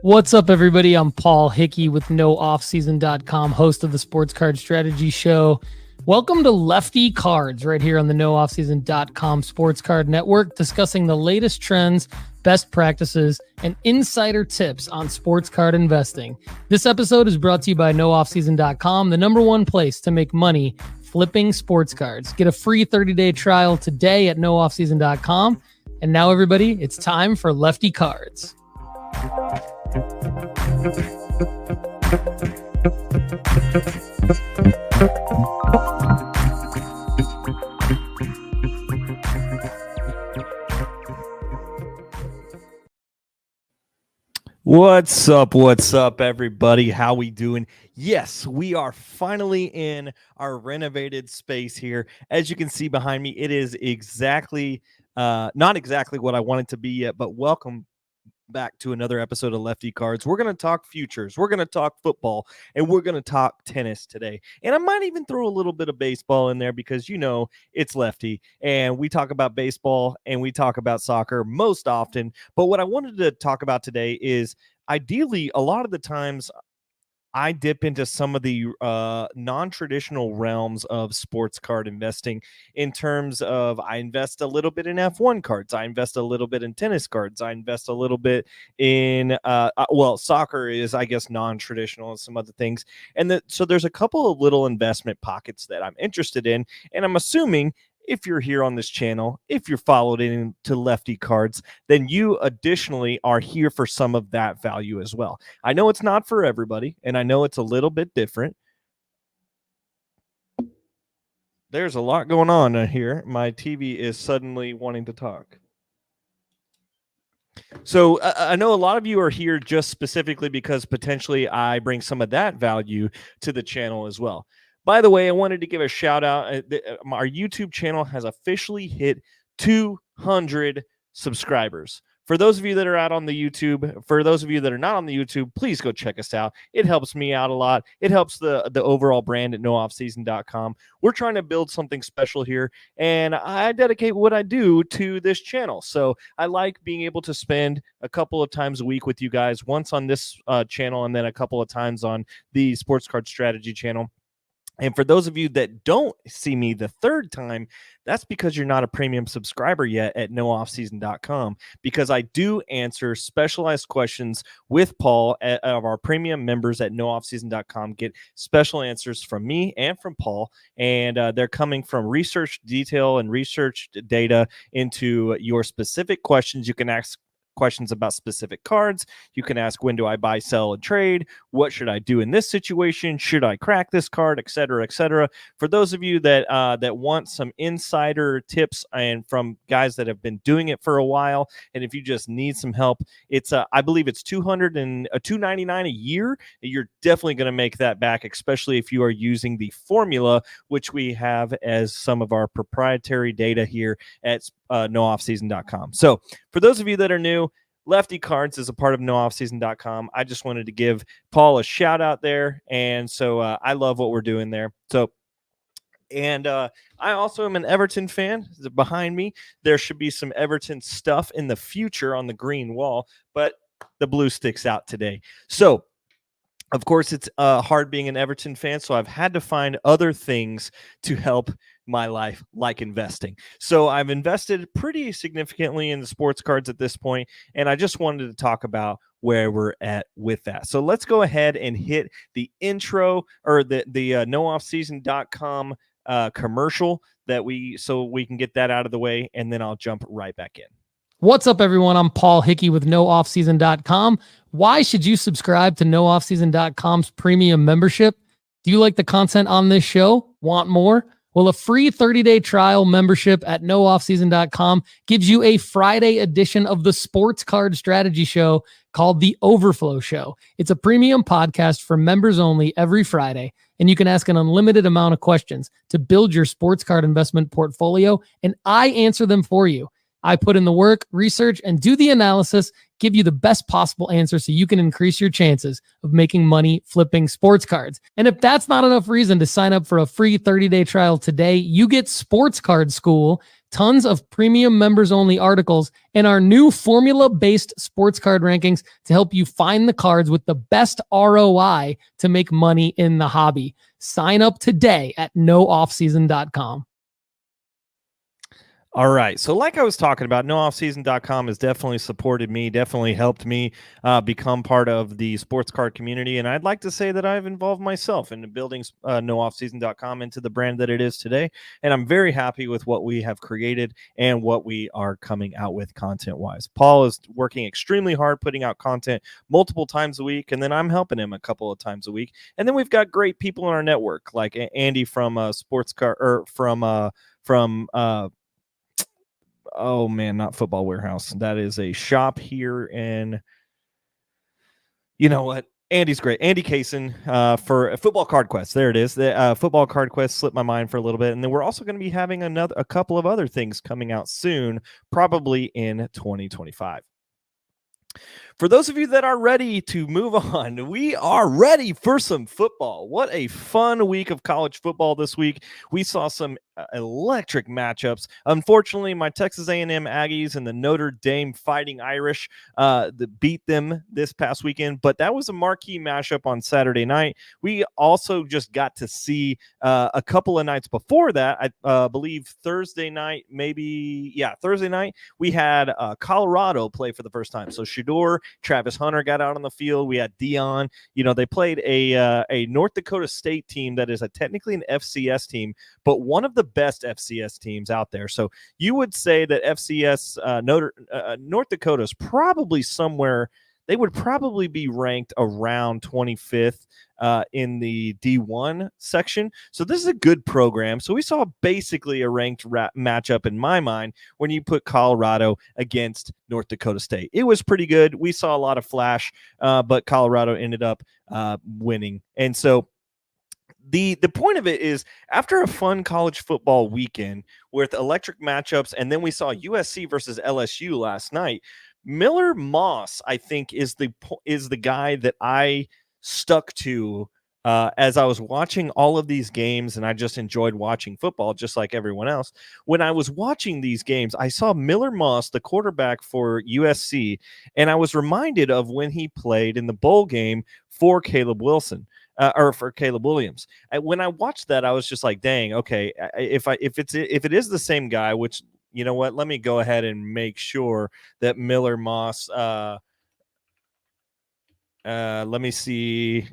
What's up, everybody? I'm Paul Hickey with NoOffSeason.com, host of the Sports Card Strategy Show. Welcome to Lefty Cards right here on the NoOffSeason.com Sports Card Network, discussing the latest trends, best practices, and insider tips on sports card investing. This episode is brought to you by NoOffSeason.com, the number one place to make money flipping sports cards. Get a free 30-day trial today at NoOffSeason.com. And now, everybody, it's time for Lefty Cards. What's up, everybody? How we doing? Yes, we are finally in our renovated space here. As you can see behind me, it is not exactly what I want it to be yet, but welcome back to another episode of Lefty Cards. We're going to talk futures, we're going to talk football, and we're going to talk tennis today. And I might even throw a little bit of baseball in there because, you know, it's Lefty, and we talk about baseball and we talk about soccer most often. But what I wanted to talk about today is, ideally, a lot of the times I dip into some of the non-traditional realms of sports card investing, in terms of I invest a little bit in F1 cards, I invest a little bit in tennis cards, I invest a little bit in, soccer is, I guess, non-traditional, and some other things. And so there's a couple of little investment pockets that I'm interested in, and I'm assuming if you're here on this channel, if you're followed into Lefty Cards, then you additionally are here for some of that value as well. I know it's not for everybody, and I know it's a little bit different. There's a lot going on here. My TV is suddenly wanting to talk. So I know a lot of you are here just specifically because potentially I bring some of that value to the channel as well. By the way, I wanted to give a shout out. Our YouTube channel has officially hit 200 subscribers. For those of you that are out on the YouTube, for those of you that are not on the YouTube, please go check us out. It helps me out a lot. It helps the overall brand at NoOffSeason.com. We're trying to build something special here, and I dedicate what I do to this channel. So I like being able to spend a couple of times a week with you guys, once on this channel and then a couple of times on the Sports Card Strategy channel. And for those of you that don't see me the third time, that's because you're not a premium subscriber yet at NoOffSeason.com, because I do answer specialized questions with Paul of our premium members at NoOffSeason.com. Get special answers from me and from Paul, and they're coming from research detail and research data into your specific questions. You can ask questions about specific cards. You can ask, when do I buy, sell, and trade? What should I do in this situation? Should I crack this card, etc., etc.? For those of you that want some insider tips, and from guys that have been doing it for a while, and if you just need some help, it's I believe it's $299 a year. You're definitely going to make that back, especially if you are using the formula, which we have as some of our proprietary data here at NoOffSeason.com. So for those of you that are new, Lefty Cards is a part of NoOffSeason.com. I just wanted to give Paul a shout out there, and so I love what we're doing there. So, and I also am an Everton fan. Behind me, there should be some Everton stuff in the future on the green wall, but the blue sticks out today. So, of course, it's hard being an Everton fan, so I've had to find other things to help my life, like investing. So I've invested pretty significantly in the sports cards at this point, and I just wanted to talk about where we're at with that. So let's go ahead and hit the intro, or the NoOffSeason.com commercial so we can get that out of the way, and then I'll jump right back in. What's up, everyone? I'm Paul Hickey with NoOffSeason.com. Why should you subscribe to NoOffSeason.com's premium membership? Do you like the content on this show? Want more? Well, a free 30-day trial membership at NoOffSeason.com gives you a Friday edition of the Sports Card Strategy Show called The Overflow Show. It's a premium podcast for members only every Friday, and you can ask an unlimited amount of questions to build your sports card investment portfolio, and I answer them for you. I put in the work, research, and do the analysis, give you the best possible answer so you can increase your chances of making money flipping sports cards. And if that's not enough reason to sign up for a free 30-day trial today, you get Sports Card School, tons of premium members-only articles, and our new formula-based sports card rankings to help you find the cards with the best ROI to make money in the hobby. Sign up today at nooffseason.com. All right. So like I was talking about, nooffseason.com has definitely supported me, definitely helped me become part of the sports card community. And I'd like to say that I've involved myself in building nooffseason.com into the brand that it is today. And I'm very happy with what we have created and what we are coming out with content-wise. Paul is working extremely hard, putting out content multiple times a week, and then I'm helping him a couple of times a week. And then we've got great people in our network, like Andy from Sports Car, or from oh man, not Football Warehouse. That is a shop here in, you know what? Andy's great. Andy Kaysen for Football Card Quest. There it is. The Football Card Quest slipped my mind for a little bit. And then we're also going to be having a couple of other things coming out soon, probably in 2025. For those of you that are ready to move on, we are ready for some football. What a fun week of college football this week. We saw some electric matchups. Unfortunately, my Texas A&M Aggies and the Notre Dame Fighting Irish that beat them this past weekend, but that was a marquee matchup on Saturday night. We also just got to see a couple of nights before that, I believe Thursday night, Thursday night, we had Colorado play for the first time. So Shedeur, Travis Hunter got out on the field. We had Dion. They played a North Dakota State team that is technically an FCS team, but one of the best FCS teams out there. So you would say that FCS North Dakota is probably somewhere. They would probably be ranked around 25th in the D1 section. So this is a good program. So we saw basically a ranked matchup in my mind when you put Colorado against North Dakota State. It was pretty good. We saw a lot of flash, but Colorado ended up winning. And so the point of it is, after a fun college football weekend with electric matchups, and then we saw USC versus LSU last night, Miller Moss, I think, is the guy that I stuck to as I was watching all of these games, and I just enjoyed watching football just like everyone else. When I was watching these games, I saw Miller Moss, the quarterback for USC, and I was reminded of when he played in the bowl game for Caleb Wilson. Or for Caleb Williams. When I watched that, I was just like, dang, okay, if it is the same guy, which, you know what, let me go ahead and make sure that Miller Moss, let me see.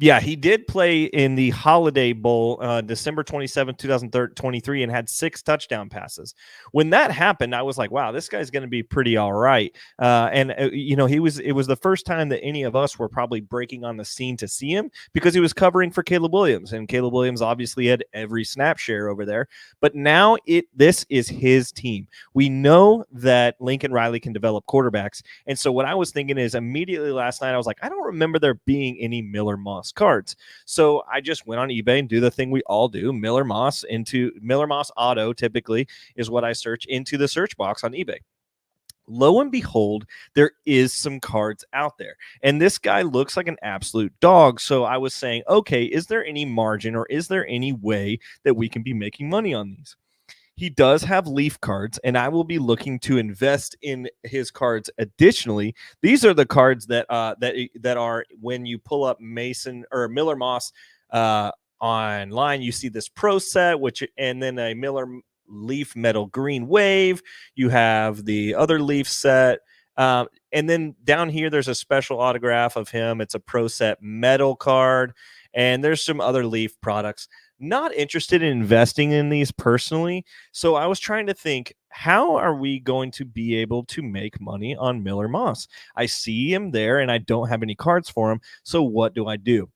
Yeah, he did play in the Holiday Bowl December 27, 2023, and had 6 touchdown passes. When that happened, I was like, wow, this guy's going to be pretty all right. It was the first time that any of us were probably breaking on the scene to see him, because he was covering for Caleb Williams, and Caleb Williams obviously had every snap share over there. But now this is his team. We know that Lincoln Riley can develop quarterbacks. And so what I was thinking is, immediately last night, I was like, I don't remember there being any Miller Moss cards. So I just went on eBay and do the thing we all do. Miller Moss auto typically is what I search into the search box on eBay. Lo and behold, there is some cards out there, and this guy looks like an absolute dog. So I was saying, okay, is there any margin, or is there any way that we can be making money on these? He does have Leaf cards, and I will be looking to invest in his cards. Additionally, these are the cards that are when you pull up Mason or Miller Moss online, you see this Pro set, and then a Miller Leaf Metal Green Wave. You have the other Leaf set. And then down here, there's a special autograph of him. It's a Pro Set metal card, and there's some other Leaf products. Not interested in investing in these personally. So I was trying to think, how are we going to be able to make money on Miller Moss? I see him there, and I don't have any cards for him. So what do I do?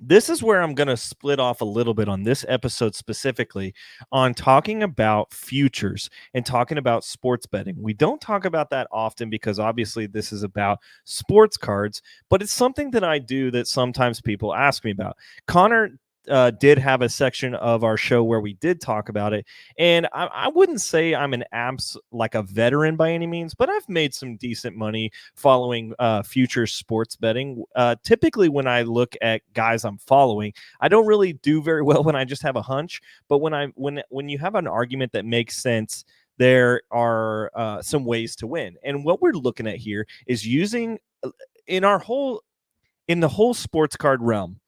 This is where I'm going to split off a little bit on this episode, specifically on talking about futures and talking about sports betting. We don't talk about that often, because obviously this is about sports cards, but it's something that I do that sometimes people ask me about. Connor, did have a section of our show where we did talk about it. And I wouldn't say I'm an like a veteran by any means, but I've made some decent money following future sports betting. Typically, when I look at guys I'm following, I don't really do very well when I just have a hunch. But when you have an argument that makes sense, there are some ways to win. And what we're looking at here is using in the whole sports card realm,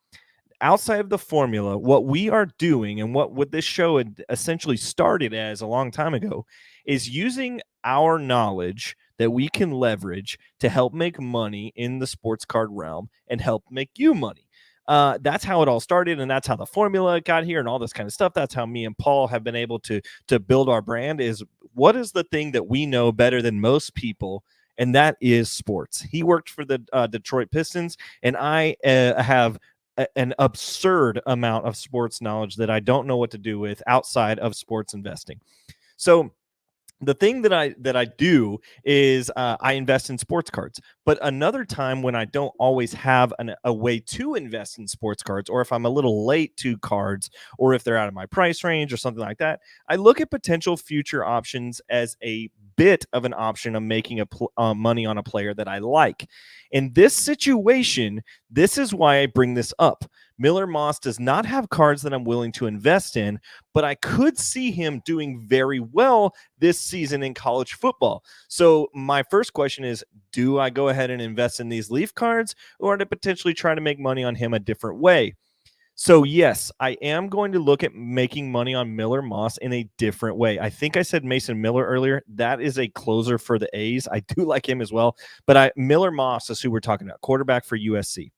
outside of the formula, what we are doing and what this show had essentially started as a long time ago is using our knowledge that we can leverage to help make money in the sports card realm and help make you money. That's how it all started, and that's how the formula got here and all this kind of stuff. That's how me and Paul have been able to build our brand. Is what is the thing that we know better than most people, and that is sports. He worked for the Detroit Pistons, and I have an absurd amount of sports knowledge that I don't know what to do with outside of sports investing. So the thing that I do is I invest in sports cards. But another time when I don't always have a way to invest in sports cards, or if I'm a little late to cards, or if they're out of my price range or something like that, I look at potential future options as a bit of an option of making money on a player that I like. In this situation, this is why I bring this up. Miller Moss does not have cards that I'm willing to invest in, but I could see him doing very well this season in college football. So my first question is, do I go ahead and invest in these Leaf cards, or to potentially try to make money on him a different way? So yes, I am going to look at making money on Miller Moss in a different way. I think I said Mason Miller earlier. That is a closer for the A's. I do like him as well, but Miller Moss is who we're talking about, quarterback for USC.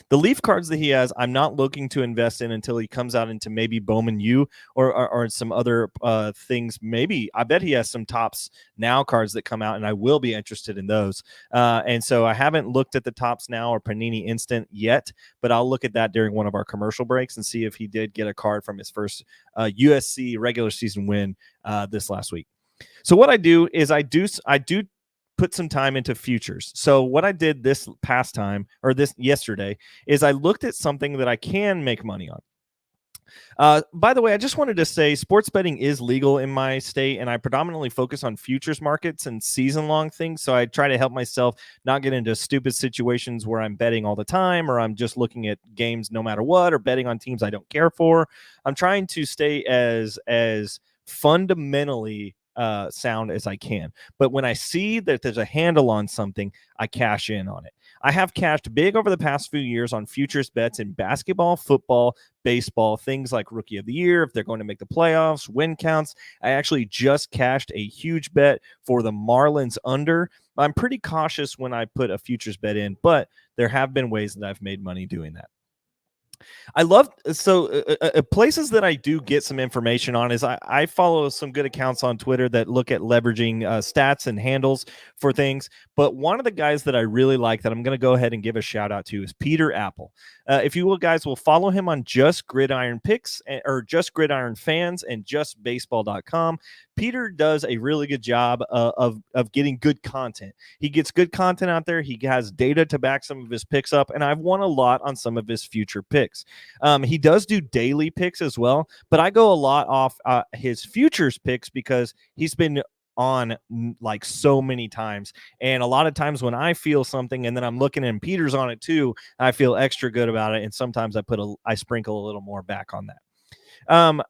The Leaf cards that he has, I'm not looking to invest in until he comes out into maybe Bowman U or some other things. Maybe I bet he has some Tops Now cards that come out, and I will be interested in those. And so I haven't looked at the Tops Now or Panini Instant yet, but I'll look at that during one of our commercial breaks and see if he did get a card from his first USC regular season win this last week. So what I do is I do put some time into futures. So what I did this past time, or this yesterday, is I looked at something that I can make money on. By the way, I just wanted to say sports betting is legal in my state, and I predominantly focus on futures markets and season-long things. So I try to help myself not get into stupid situations where I'm betting all the time, or I'm just looking at games no matter what, or betting on teams I don't care for. I'm trying to stay as fundamentally sound as I can. But when I see that there's a handle on something, I cash in on it. I have cashed big over the past few years on futures bets in basketball, football, baseball, things like Rookie of the Year, if they're going to make the playoffs, win counts. I actually just cashed a huge bet for the Marlins under. I'm pretty cautious when I put a futures bet in, but there have been ways that I've made money doing that. I love places that I do get some information on is I follow some good accounts on Twitter that look at leveraging stats and handles for things. But one of the guys that I really like that I'm going to go ahead and give a shout out to is Peter Apple. If you guys will follow him on Just Gridiron Picks or Just Gridiron Fans and JustBaseball.com. Peter does a really good job of getting good content. He gets good content out there. He has data to back some of his picks up, and I've won a lot on some of his future picks. He does do daily picks as well, but I go a lot off his futures picks because he's been on like so many times, and a lot of times when I feel something and then I'm looking and Peter's on it too, I feel extra good about it, and sometimes I sprinkle a little more back on that.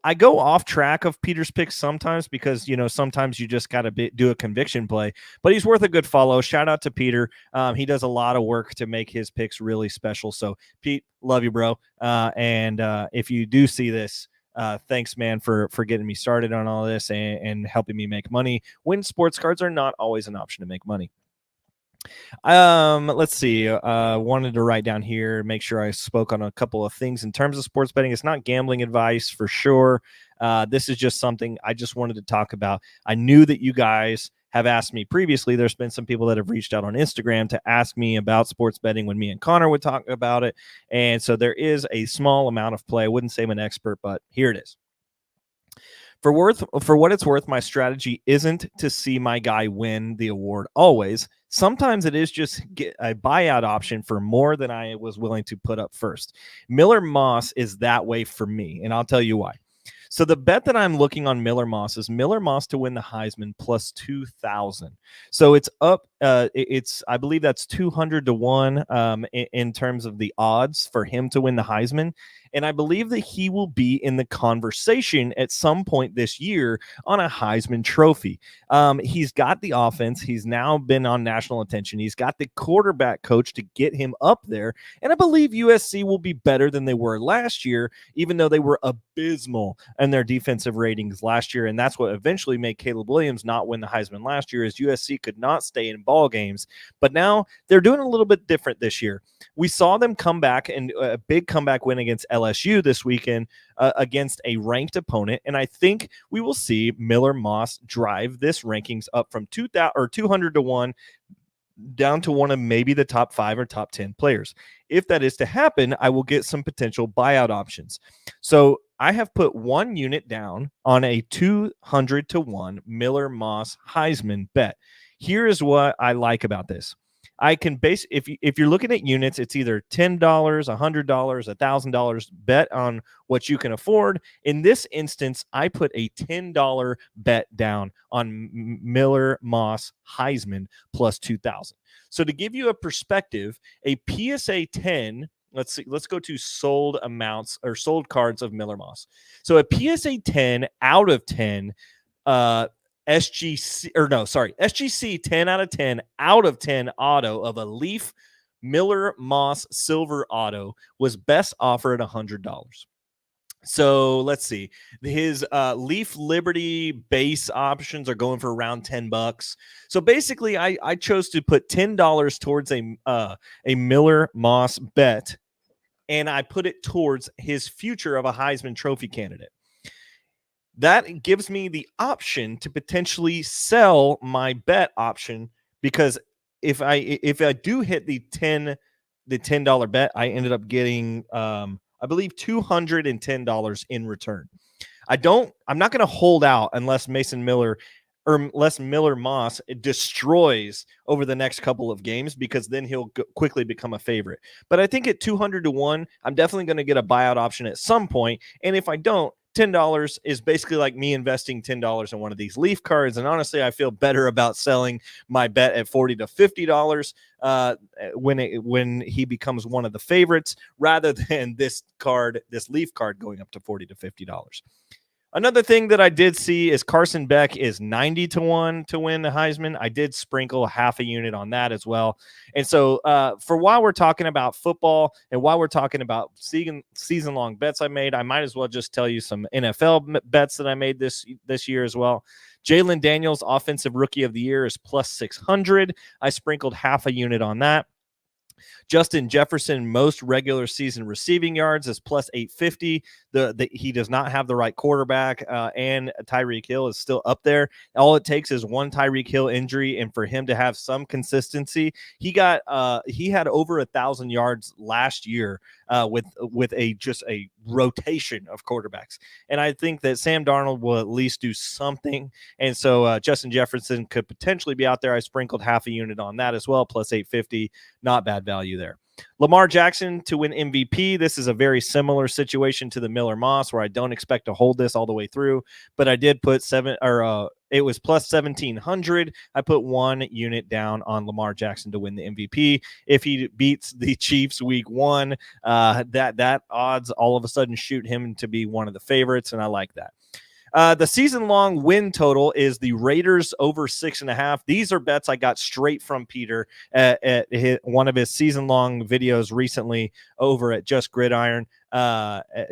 I go off track of Peter's picks sometimes because, sometimes you just got to do a conviction play, but he's worth a good follow. Shout out to Peter. He does a lot of work to make his picks really special. So Pete, love you, bro. And if you do see this, thanks, man, for getting me started on all this and helping me make money when sports cards are not always an option to make money. Let's see. Wanted to write down here, make sure I spoke on a couple of things in terms of sports betting. It's not gambling advice for sure. This is just something I just wanted to talk about. I knew that you guys have asked me previously. There's been some people that have reached out on Instagram to ask me about sports betting when me and Connor would talk about it. And so there is a small amount of play. I wouldn't say I'm an expert, but here it is. For what it's worth, my strategy isn't to see my guy win the award always. Sometimes it is just get a buyout option for more than I was willing to put up first. Miller Moss is that way for me, and I'll tell you why. So the bet that I'm looking on Miller Moss is Miller Moss to win the Heisman plus 2,000. So it's up. It's I believe that's 200 to 1 in terms of the odds for him to win the Heisman. And I believe that he will be in the conversation at some point this year on a Heisman Trophy. He's got the offense. He's now been on national attention. He's got the quarterback coach to get him up there. And I believe USC will be better than they were last year, even though they were abysmal in their defensive ratings last year. And that's what eventually made Caleb Williams not win the Heisman last year, is USC could not stay in ball games. But now they're doing a little bit different this year. We saw them come back, and a big comeback win against LSU this weekend against a ranked opponent. And I think we will see Miller Moss drive this rankings up from 200 to 1 down to one of maybe the top 5 or top 10 players. If that is to happen, I will get some potential buyout options. So I have put 1 unit down on a 200 to 1 Miller Moss Heisman bet. Here is what I like about this. I can base if you're looking at units, it's either $10, $100, $1,000 bet on what you can afford. In this instance, I put a $10 bet down on Miller Moss Heisman plus 2,000. So to give you a perspective, a PSA 10. Let's see. Let's go to sold amounts or sold cards of Miller Moss. So a PSA 10 out of 10. SGC 10 out of 10 out of 10 auto of a Leaf Miller Moss silver auto was best offered at $100. So let's see. His Leaf Liberty base options are going for around $10. So basically, I chose to put $10 towards a Miller Moss bet, and I put it towards his future of a Heisman Trophy candidate. That gives me the option to potentially sell my bet option, because if I do hit the $10 bet, I ended up getting I believe $210 in return. I'm not going to hold out unless Miller Moss destroys over the next couple of games, because then he'll quickly become a favorite. But I think at 200 to 1, I'm definitely going to get a buyout option at some point. And if I don't, $10 is basically like me investing $10 in one of these Leaf cards. And honestly, I feel better about selling my bet at $40 to $50 when he becomes one of the favorites, rather than this Leaf card going up to $40 to $50. Another thing that I did see is Carson Beck is 90 to 1 to win the Heisman. I did sprinkle half a unit on that as well. And so for while we're talking about football and while we're talking about season-long bets I made, I might as well just tell you some NFL bets that I made this year as well. Jalen Daniels, Offensive Rookie of the Year, is plus 600. I sprinkled half a unit on that. Justin Jefferson, most regular season receiving yards, is plus 850. He does not have the right quarterback, and Tyreek Hill is still up there. All it takes is one Tyreek Hill injury, and for him to have some consistency. He had over 1,000 yards last year with just a rotation of quarterbacks, and I think that Sam Darnold will at least do something. And so Justin Jefferson could potentially be out there. I sprinkled half a unit on that as well, plus 850. Not bad value there. Lamar Jackson to win MVP. This is a very similar situation to the Miller Moss, where I don't expect to hold this all the way through, but I did put it was plus 1,700. I put 1 unit down on Lamar Jackson to win the MVP. If he beats the Chiefs week 1, that odds all of a sudden shoot him to be one of the favorites, and I like that. The season-long win total is the Raiders over 6.5. These are bets I got straight from Peter at one of his season-long videos recently over at Just Gridiron.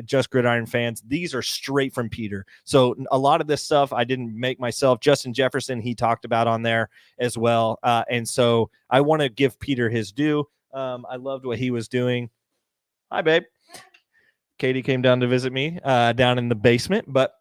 Just Gridiron fans, these are straight from Peter. So a lot of this stuff I didn't make myself. Justin Jefferson, he talked about on there as well. And so I want to give Peter his due. I loved what he was doing. Hi, babe. Katie came down to visit me down in the basement, but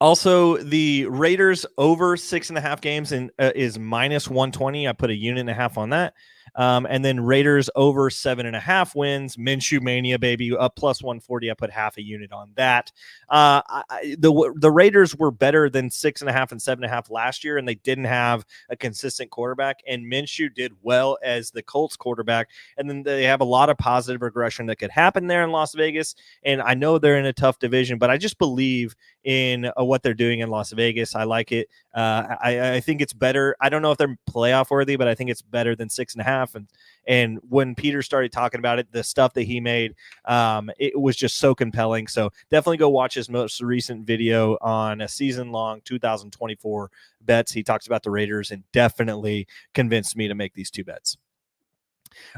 also, the Raiders over 6.5 games is minus 120. I put a unit and a half on that. And then Raiders over 7.5 wins. Minshew Mania, baby, up plus 140. I put half a unit on that. The Raiders were better than 6.5 and 7.5 last year, and they didn't have a consistent quarterback. And Minshew did well as the Colts quarterback. And then they have a lot of positive regression that could happen there in Las Vegas. And I know they're in a tough division, but I just believe in what they're doing in Las Vegas. I like it. I think it's better. I don't know if they're playoff worthy, but I think it's better than 6.5. And when Peter started talking about it, the stuff that he made, it was just so compelling. So definitely go watch his most recent video on a season-long 2024 bets. He talks about the Raiders and definitely convinced me to make these two bets.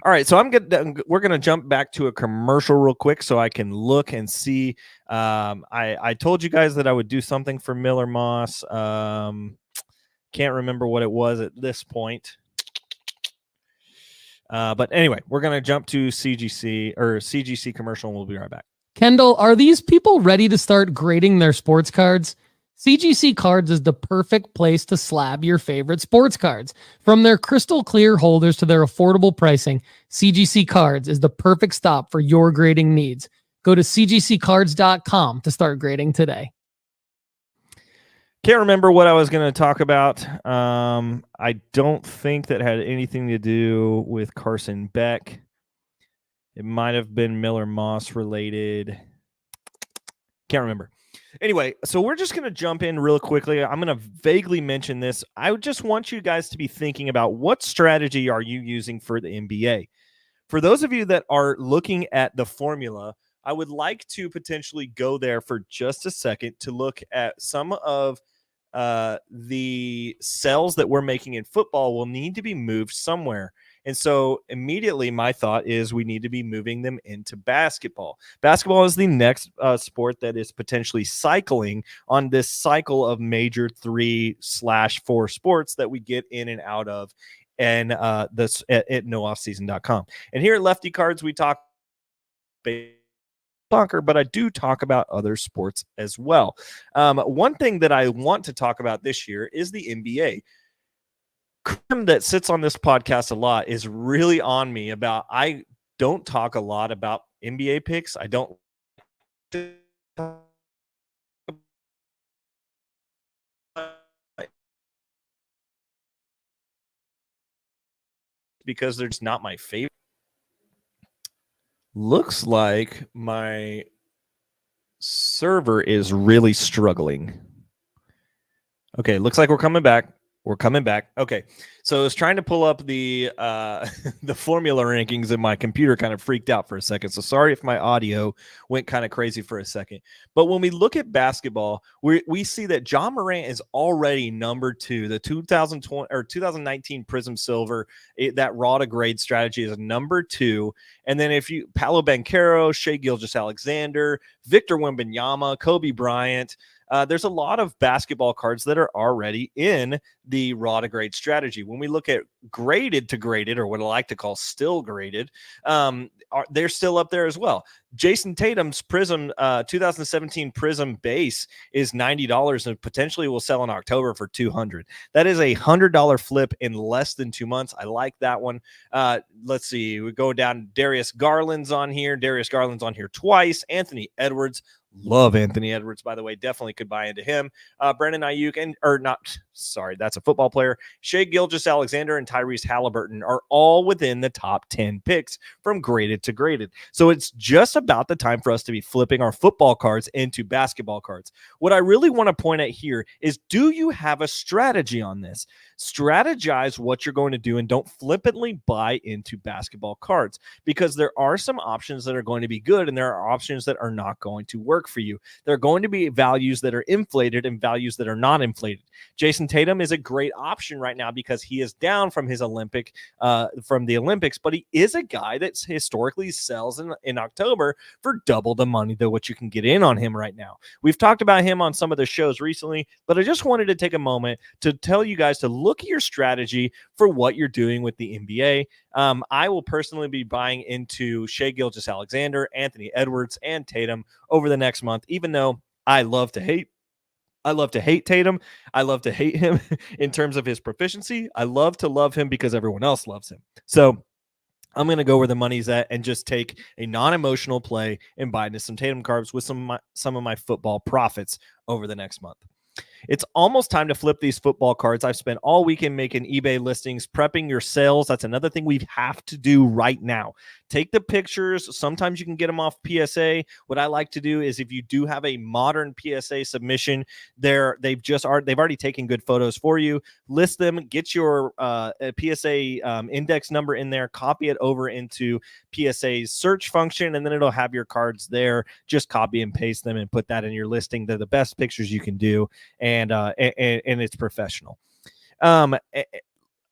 All right, so we're gonna jump back to a commercial real quick so I can look and see. I told you guys that I would do something for Miller Moss. Can't remember what it was at this point. But anyway, we're gonna jump to CGC commercial, and we'll be right back. Kendall, are these people ready to start grading their sports cards? CGC Cards is the perfect place to slab your favorite sports cards. From their crystal clear holders to their affordable pricing, CGC Cards is the perfect stop for your grading needs. Go to cgccards.com to start grading today. Can't remember what I was going to talk about. I don't think that had anything to do with Carson Beck. It might have been Miller Moss related. Can't remember. Anyway, so we're just going to jump in real quickly. I'm going to vaguely mention this. I just want you guys to be thinking about what strategy are you using for the NBA. For those of you that are looking at the formula, I would like to potentially go there for just a second to look at some of the cells that we're making in football will need to be moved somewhere. And so immediately my thought is we need to be moving them into basketball. Basketball is the next sport that is potentially cycling on this cycle of major 3/4 sports that we get in and out of and this at nooffseason.com. And here at Lefty Cards, we talk soccer, but I do talk about other sports as well. One thing that I want to talk about this year is the NBA. Krim that sits on this podcast a lot is really on me about I don't talk a lot about NBA picks. I don't because they're just not my favorite. Looks like my server is really struggling. Okay, looks like we're coming back. We're coming back. Okay, so I was trying to pull up the the formula rankings, and my computer kind of freaked out for a second. So sorry if my audio went kind of crazy for a second. But when we look at basketball, we see that John Morant is already number 2. The 2020 or 2019 Prism Silver, that raw to grade strategy is number 2. And then if you Paolo Banchero, Shai Gilgeous-Alexander, Victor Wembanyama, Kobe Bryant. There's a lot of basketball cards that are already in the raw to grade strategy. When we look at graded to graded, or what I like to call still graded, they're still up there as well. Jason Tatum's Prism 2017 Prism base is $90 and potentially will sell in October for $200. That is a $100 flip in less than 2 months. I like that one. Let's see. We go down. Darius Garland's on here. Darius Garland's on here twice. Anthony Edwards. Love Anthony Edwards, by the way. Definitely could buy into him. Brandon Ayuk that's a football player. Shai Gilgeous-Alexander and Tyrese Halliburton are all within the top 10 picks from graded to graded. So it's just about the time for us to be flipping our football cards into basketball cards. What I really want to point out here is, do you have a strategy on this? Strategize what you're going to do and don't flippantly buy into basketball cards, because there are some options that are going to be good and there are options that are not going to work for you. There are going to be values that are inflated and values that are not inflated. Jason Tatum is a great option right now because he is down from his from the Olympics, but he is a guy that historically sells in October for double the money than what you can get in on him right now. We've talked about him on some of the shows recently, but I just wanted to take a moment to tell you guys to look at your strategy for what you're doing with the NBA. I will personally be buying into Shai Gilgeous-Alexander, Anthony Edwards, and Tatum over the next month, even though I love to hate I love to hate Tatum. I love to hate him in terms of his proficiency. I love to love him because everyone else loves him. So I'm going to go where the money's at and just take a non-emotional play and buy into some Tatum carbs with some of my football profits over the next month. It's almost time to flip these football cards. I've spent all weekend making eBay listings, prepping your sales. That's another thing we have to do right now. Take the pictures. Sometimes you can get them off PSA. What I like to do is if you do have a modern PSA submission, they've already taken good photos for you. List them, get your PSA index number in there, copy it over into PSA's search function, and then it'll have your cards there. Just copy and paste them and put that in your listing. They're the best pictures you can do, and it's professional.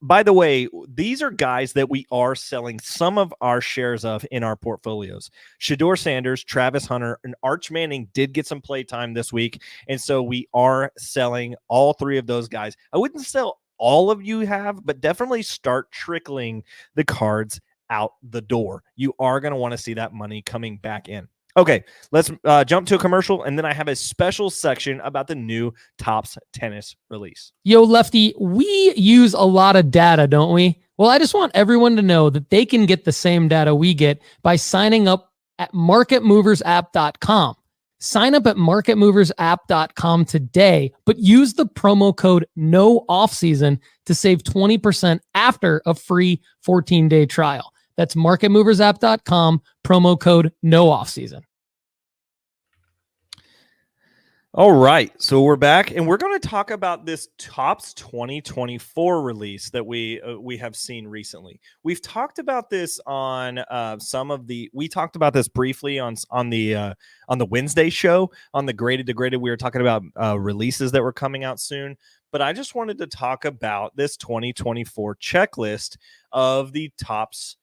By the way, these are guys that we are selling some of our shares of in our portfolios. Shedeur Sanders, Travis Hunter, and Arch Manning did get some play time this week, and so we are selling all three of those guys. I wouldn't sell all of you have, but definitely start trickling the cards out the door. You are going to want to see that money coming back in. Okay, let's jump to a commercial, and then I have a special section about the new Topps tennis release. Yo, Lefty, we use a lot of data, don't we? Well, I just want everyone to know that they can get the same data we get by signing up at marketmoversapp.com. Sign up at marketmoversapp.com today, but use the promo code NOOFFSEASON to save 20% after a free 14-day trial. That's marketmoversapp.com, promo code NOOFFSEASON. All right, so we're back, and we're going to talk about this Topps 2024 release that we have seen recently. We've talked about this on we talked about this briefly on the Wednesday show on the Graded to Graded. We were talking about releases that were coming out soon, but I just wanted to talk about this 2024 checklist of the Topps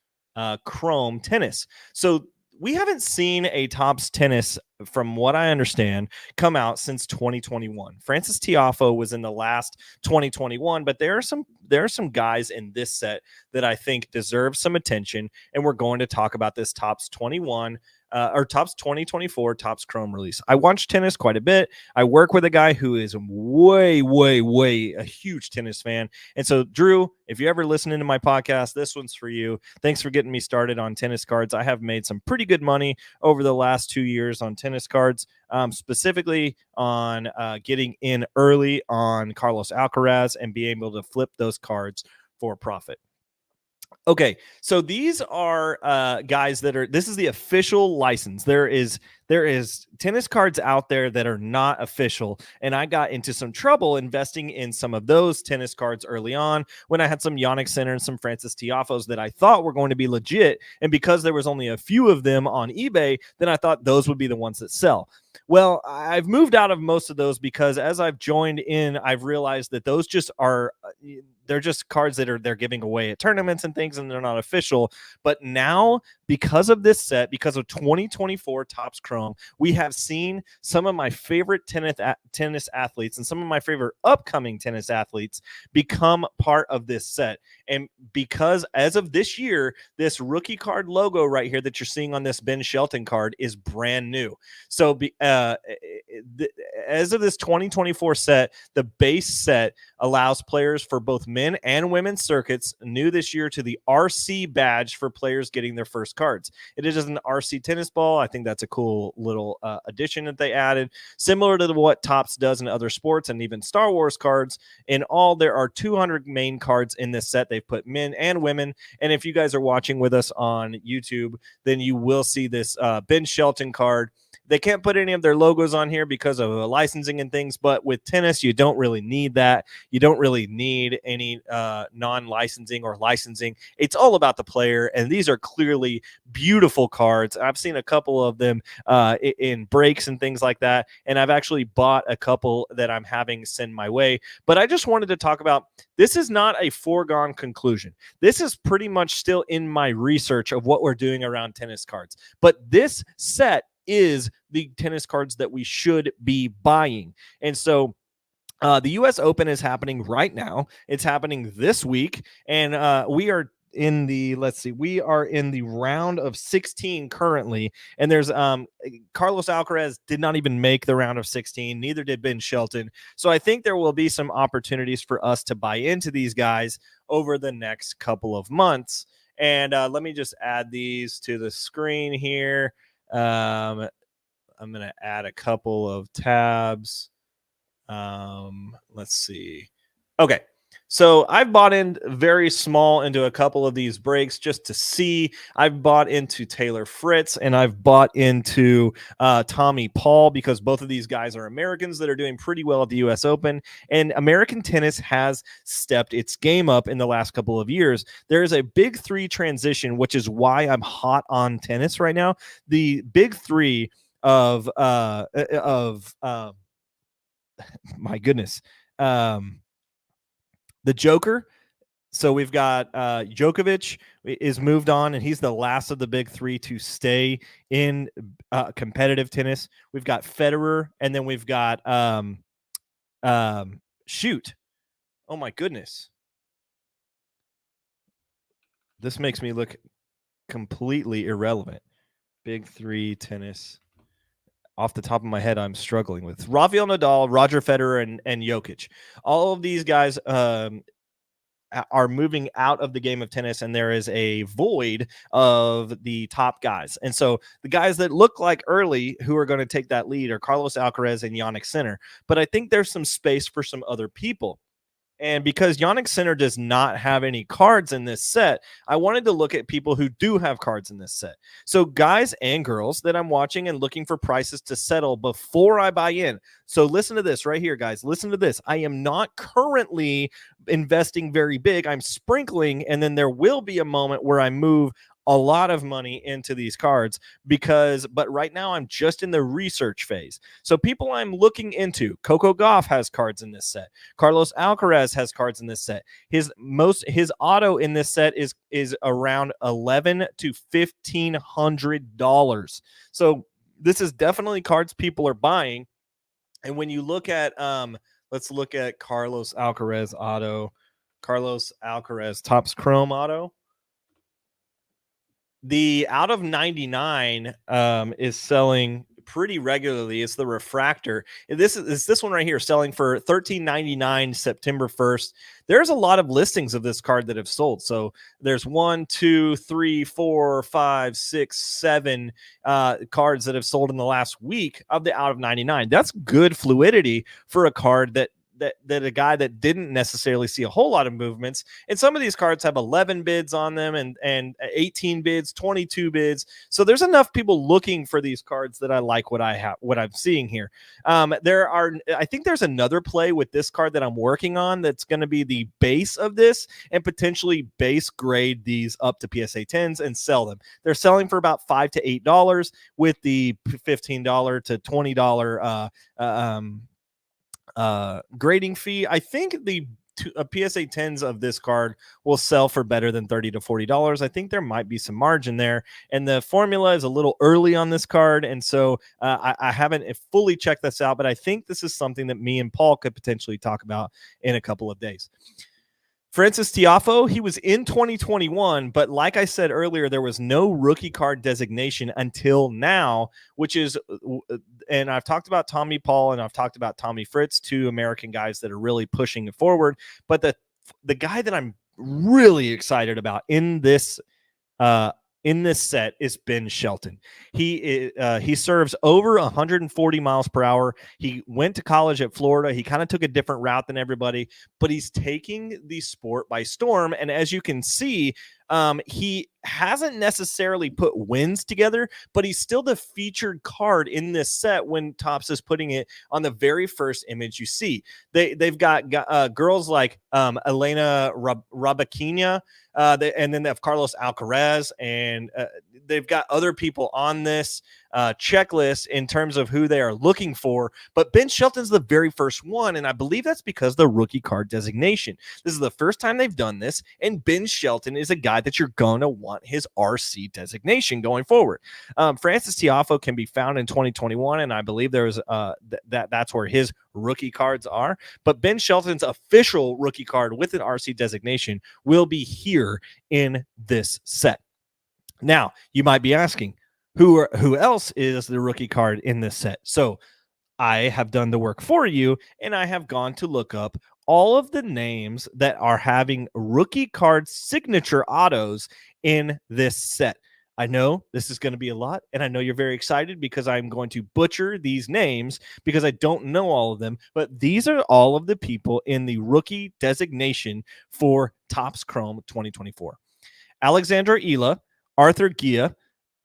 Chrome tennis. So we haven't seen a Topps tennis, from what I understand, come out since 2021. Francis Tiafoe was in the last 2021, but there are some guys in this set that I think deserve some attention, and we're going to talk about this Topps 21 or Topps 2024 Topps Chrome release. I watch tennis quite a bit. I work with a guy who is way a huge tennis fan. And so, Drew, if you're ever listening to my podcast, this one's for you. Thanks for getting me started on tennis cards. I have made some pretty good money over the last 2 years on tennis cards, specifically on getting in early on Carlos Alcaraz and being able to flip those cards for profit. Okay, so these are guys this is the official license. There is tennis cards out there that are not official, and I got into some trouble investing in some of those tennis cards early on when I had some Yannick Sinner and some Francis Tiafoes that I thought were going to be legit, and because there was only a few of them on eBay, then I thought those would be the ones that sell. Well, I've moved out of most of those because as I've joined in, I've realized that those just are they're just cards that they're giving away at tournaments and things, and they're not official. But now, because of this set, because of 2024 Topps Chrome, we have seen some of my favorite tennis athletes and some of my favorite upcoming tennis athletes become part of this set. And because as of this year, this rookie card logo right here that you're seeing on this Ben Shelton card is brand new. So as of this 2024 set, the base set allows players for both men and women's circuits, new this year, to the RC badge for players getting their first cards. It is an RC tennis ball. I think that's a cool little addition that they added, similar to what Topps does in other sports and even Star Wars cards. In all, there are 200 main cards in this set. They've put men and women. And if you guys are watching with us on YouTube, then you will see this Ben Shelton card. They can't put any of their logos on here because of licensing and things, but with tennis, you don't really need that. You don't really need any non-licensing or licensing. It's all about the player, and these are clearly beautiful cards. I've seen a couple of them in breaks and things like that, and I've actually bought a couple that I'm having send my way. But I just wanted to talk about, this is not a foregone conclusion. This is pretty much still in my research of what we're doing around tennis cards. But this set is the tennis cards that we should be buying. And so the U.S. Open is happening right now. It's happening this week, and we are let's see, we are in the round of 16 currently, and there's Carlos Alcaraz did not even make the round of 16, neither did Ben Shelton. So I think there will be some opportunities for us to buy into these guys over the next couple of months. And let me just add these to the screen here. I'm going to add a couple of tabs. Let's see. Okay. So I've bought in very small into a couple of these breaks just to see. I've bought into Taylor Fritz and I've bought into Tommy Paul, because both of these guys are Americans that are doing pretty well at the U.S. Open. And American tennis has stepped its game up in the last couple of years. There is a big three transition, which is why I'm hot on tennis right now. The big three of my goodness. The Joker. So we've got Djokovic is moved on, and he's the last of the big three to stay in competitive tennis. We've got Federer, and then we've got shoot. Oh my goodness. This makes me look completely irrelevant. Big three tennis. Off the top of my head, I'm struggling with Rafael Nadal, Roger Federer, and Jokic. All of these guys are moving out of the game of tennis, and there is a void of the top guys. And so the guys that look like early who are going to take that lead are Carlos Alcaraz and Jannik Sinner. But I think there's some space for some other people. And because Jannik Sinner does not have any cards in this set, I wanted to look at people who do have cards in this set. So guys and girls that I'm watching and looking for prices to settle before I buy in. So listen to this right here, guys. Listen to this. I am not currently investing very big. I'm sprinkling, and then there will be a moment where I move a lot of money into these cards but right now I'm just in the research phase. So people I'm looking into, Coco Gauff has cards in this set. Carlos Alcaraz has cards in this set. His auto in this set is around $1,100 to $1,500. So this is definitely cards people are buying. And when you look at let's look at Carlos Alcaraz auto, Carlos Alcaraz Topps Chrome auto. The out of 99 is selling pretty regularly. It's the refractor. This is this one right here, selling for $13.99 September 1st. There's a lot of listings of this card that have sold. So there's 1, 2, 3, 4, 5, 6, 7 cards that have sold in the last week of the out of 99. That's good fluidity for a card that a guy that didn't necessarily see a whole lot of movements. And some of these cards have 11 bids on them and 18 bids, 22 bids. So there's enough people looking for these cards that I like what I'm seeing here. I think there's another play with this card that I'm working on that's going to be the base of this and potentially base grade these up to PSA 10s and sell them. They're selling for about $5 to $8 with the $15 to $20 grading fee. I think the PSA 10s of this card will sell for better than $30 to $40. I think there might be some margin there, and the formula is a little early on this card, and so I haven't fully checked this out, but I think this is something that me and Paul could potentially talk about in a couple of days. Francis Tiafoe, he was in 2021, but like I said earlier, there was no rookie card designation until now, which is, and I've talked about Tommy Paul and I've talked about Tommy Fritz, two American guys that are really pushing it forward. But the guy that I'm really excited about in this set is Ben Shelton. He serves over 140 miles per hour. He went to college at Florida. He kind of took a different route than everybody, but he's taking the sport by storm. And as you can see, he hasn't necessarily put wins together, but he's still the featured card in this set when Topps is putting it on the very first image you see. They've got girls like Elena Rybakina, and then they have Carlos Alcaraz, and they've got other people on this checklist in terms of who they are looking for, but Ben Shelton's the very first one, and I believe that's because the rookie card designation. This is the first time they've done this, and Ben Shelton is a guy that you're going to want his RC designation going forward. Francis Tiafoe can be found in 2021, and I believe there's that's where his rookie cards are, but Ben Shelton's official rookie card with an RC designation will be here in this set. Now, you might be asking, who else is the rookie card in this set? So I have done the work for you, and I have gone to look up all of the names that are having rookie card signature autos in this set. I know this is going to be a lot, and I know you're very excited because I'm going to butcher these names because I don't know all of them, but these are all of the people in the rookie designation for Topps Chrome 2024. Alexandra Ela, Arthur Gia,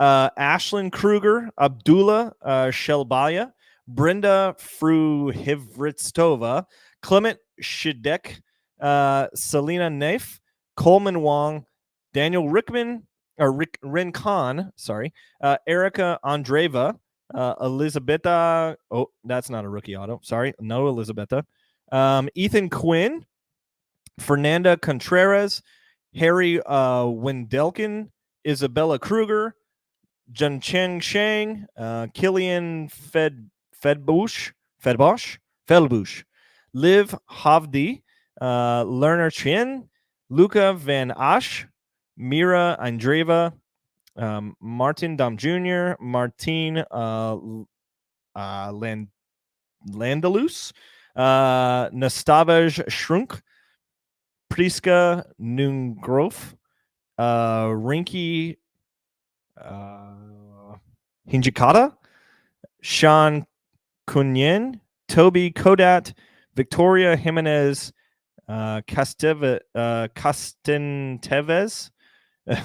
Ashlyn Kruger, Abdullah Shelbaya, Brenda Fruhivritstova, Clement Shidek, Selena Naif, Coleman Wong, Daniel Rickman, or Rincon, sorry, Erica Andreeva, Elizabetta. Oh, that's not a rookie auto. Sorry, no Elizabetta. Ethan Quinn, Fernanda Contreras, Harry Wendelken, Isabella Kruger, Juncheng Shang, Killian Fedbush, Liv Havdi, Lerner Chen, Luca Van Asch, Mira Andreeva, Martin Dom Jr., Martin Landalus, Nastavej Shrunk, Priska Nungrof, Rinky Hinjikata, Sean Kunyen, Toby Kodat, Victoria Jimenez, Castenteves,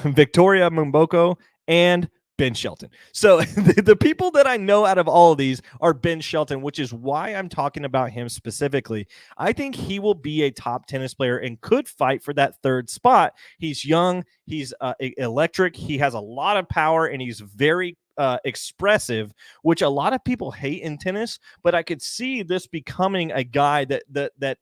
Victoria Mumboko, and Ben Shelton. So the people that I know out of all of these are Ben Shelton, which is why I'm talking about him specifically. I think he will be a top tennis player and could fight for that third spot. He's young, he's electric, he has a lot of power, and he's very expressive, which a lot of people hate in tennis, but I could see this becoming a guy that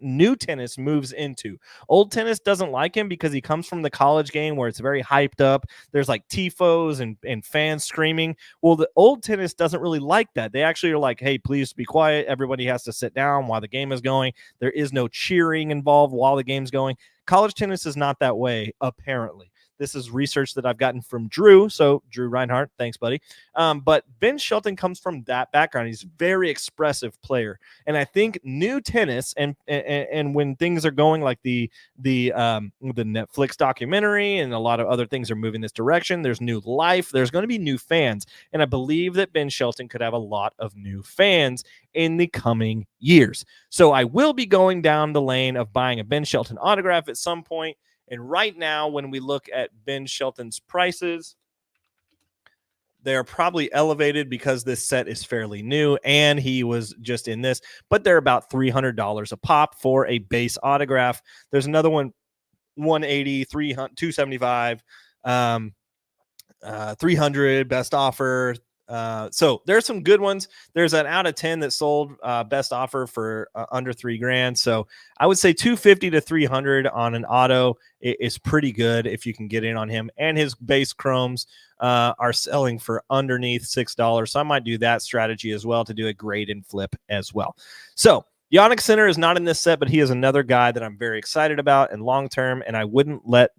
new tennis moves into. Old tennis doesn't like him because he comes from the college game where it's very hyped up. There's like tifos and fans screaming. Well, the old tennis doesn't really like that. They actually are like, hey, please be quiet. Everybody has to sit down while the game is going. There is no cheering involved while the game's going. College tennis is not that way, apparently. This is research that I've gotten from Drew. So Drew Reinhardt, thanks, buddy. But Ben Shelton comes from that background. He's a very expressive player. And I think new tennis and when things are going like the Netflix documentary and a lot of other things are moving this direction, there's new life. There's going to be new fans. And I believe that Ben Shelton could have a lot of new fans in the coming years. So I will be going down the lane of buying a Ben Shelton autograph at some point. And right now, when we look at Ben Shelton's prices, they are probably elevated because this set is fairly new and he was just in this, but they're about $300 a pop for a base autograph. There's another one, 180, 300, 275, 300 best offer. So there's some good ones. There's an out of 10 that sold best offer for under $3,000. So I would say 250 to 300 on an auto is pretty good if you can get in on him. And his base chromes are selling for underneath $6. So I might do that strategy as well to do a grade and flip as well. So Yannick Sinner is not in this set, but he is another guy that I'm very excited about and long term. And I wouldn't let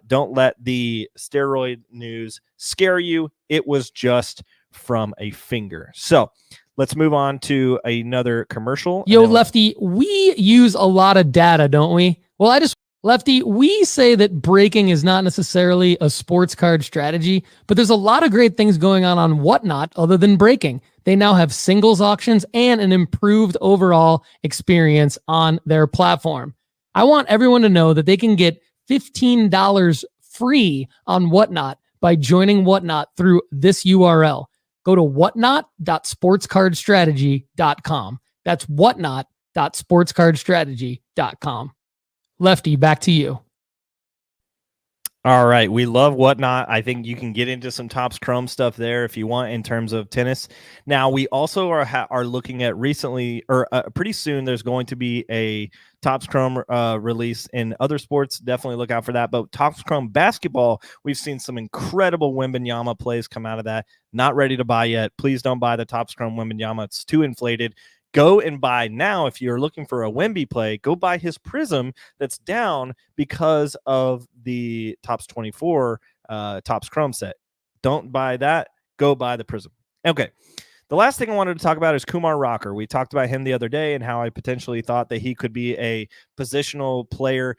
don't let the steroid news scare you. It was just from a finger. So let's move on to another commercial. Yo, Lefty, we use a lot of data, don't we? Well, Lefty, we say that breaking is not necessarily a sports card strategy, but there's a lot of great things going on Whatnot other than breaking. They now have singles auctions and an improved overall experience on their platform. I want everyone to know that they can get $15 free on Whatnot by joining Whatnot through this URL. Go to whatnot.sportscardstrategy.com. That's whatnot.sportscardstrategy.com. Lefty, back to you. All right. We love Whatnot. I think you can get into some Topps Chrome stuff there if you want in terms of tennis. Now, we also are looking at recently, or pretty soon, there's going to be a Topps Chrome release in other sports. Definitely look out for that. But Topps Chrome basketball, we've seen some incredible Wembanyama plays come out of that. Not ready to buy yet. Please don't buy the Topps Chrome Wembanyama. It's too inflated. Go and buy now. If you're looking for a Wemby play, go buy his Prism that's down because of the Topps 24 Topps Chrome set. Don't buy that. Go buy the Prism. Okay. The last thing I wanted to talk about is Kumar Rocker. We talked about him the other day and how I potentially thought that he could be a positional player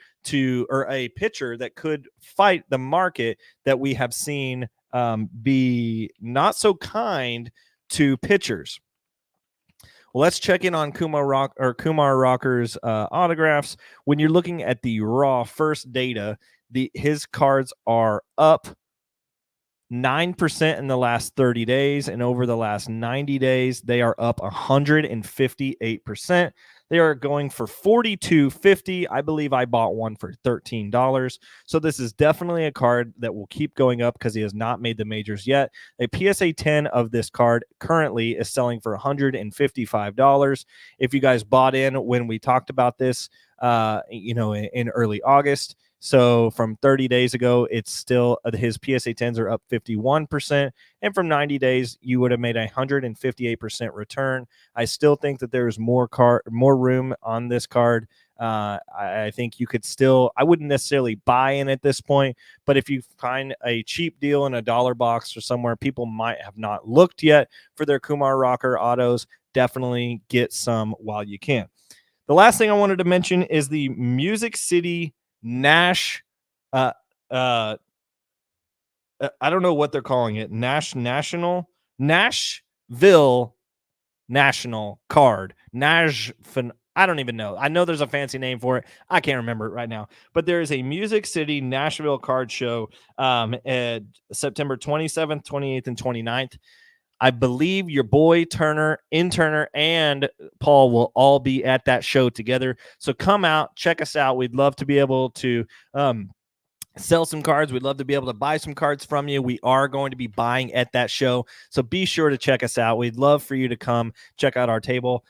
or a pitcher that could fight the market that we have seen be not so kind to pitchers. Well, let's check in on Kumar Rocker's autographs. When you're looking at the raw first data, his cards are up 9% in the last 30 days, and over the last 90 days, they are up 158%. They are going for $42.50. I believe I bought one for $13. So this is definitely a card that will keep going up because he has not made the majors yet. A PSA 10 of this card currently is selling for $155. If you guys bought in when we talked about this, in early August. So from 30 days ago, it's still his PSA 10s are up 51%. And from 90 days, you would have made a 158% return. I still think that there's more room on this card. I think you could still, I wouldn't necessarily buy in at this point, but if you find a cheap deal in a dollar box or somewhere, people might have not looked yet for their Kumar Rocker autos. Definitely get some while you can. The last thing I wanted to mention is the Music City I don't know what they're calling it. Nashville National card. I don't even know. I know there's a fancy name for it. I can't remember it right now. But there is a Music City Nashville card show at September 27th, 28th, and 29th. I believe your boy Turner, and Paul will all be at that show together. So come out, check us out. We'd love to be able to sell some cards. We'd love to be able to buy some cards from you. We are going to be buying at that show. So be sure to check us out. We'd love for you to come check out our table.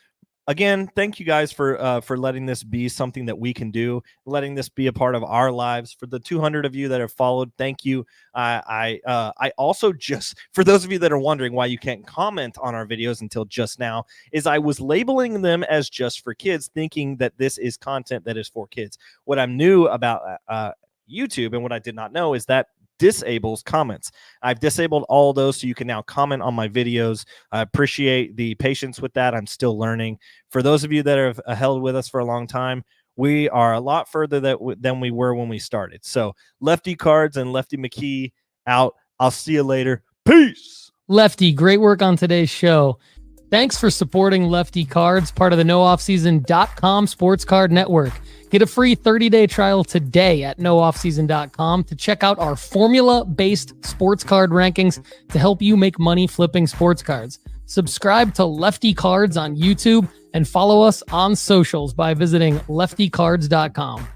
Again, thank you guys for letting this be something that we can do, letting this be a part of our lives. For the 200 of you that have followed, thank you. I also just, for those of you that are wondering why you can't comment on our videos until just now, is I was labeling them as just for kids, thinking that this is content that is for kids. What I'm new about YouTube and what I did not know is that disables comments. I've disabled all those so you can now comment on my videos. I appreciate the patience with that. I'm still learning. For those of you that have held with us for a long time, we are a lot further than we were when we started. So Lefty Cards and Lefty McKee out. I'll see you later. Peace. Lefty, great work on today's show. Thanks for supporting Lefty Cards, part of the nooffseason.com sports card network. Get a free 30-day trial today at nooffseason.com to check out our formula-based sports card rankings to help you make money flipping sports cards. Subscribe to Lefty Cards on YouTube and follow us on socials by visiting leftycards.com.